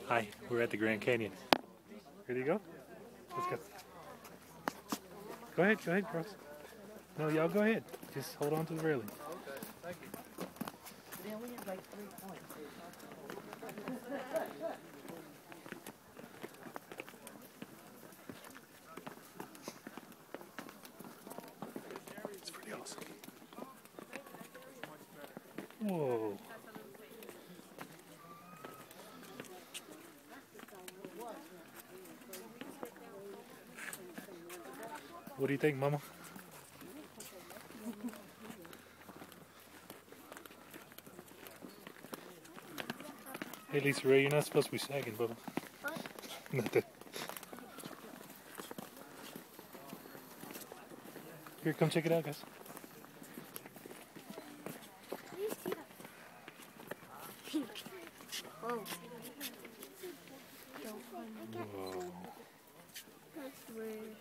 Hi, we're at the Grand Canyon. Ready to go? Let's go. Go ahead, girls. No, y'all go ahead. Just hold on to the railing. Okay, thank you. They only have like 3 points. It's pretty awesome. Whoa. What do you think, Mama? Hey, Lisa Ray, you're not supposed to be sagging, Bubba. What? Nothing. Here, come check it out, guys. Oh. Whoa. That's weird.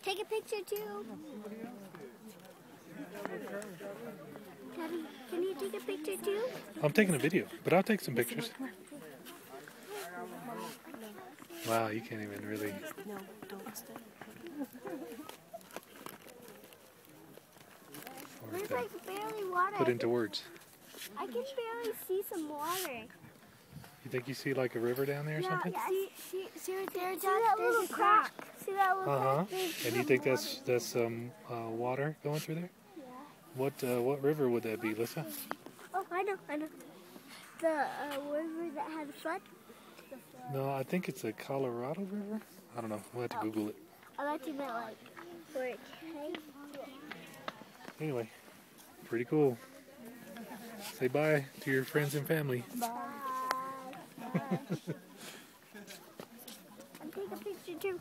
Take a picture too. Daddy, can you take a picture too? I'm taking a video, but I'll take some pictures. Wow, you can't even really... No, don't stay. There's like barely water. Put into words. I can barely see some water. You think you see like a river down there or something? Yeah, see right there, Dad? That little crack. See that little Uh-huh. crack? And you think that's water going through there? Yeah. What river would that be, Lisa? Oh, I know. The river that had a flood. No, I think it's a Colorado River. I don't know. We'll have to Google it. I thought you meant like where it came. Anyway, pretty cool. Say bye to your friends and family. Bye. Bye. And take a picture too.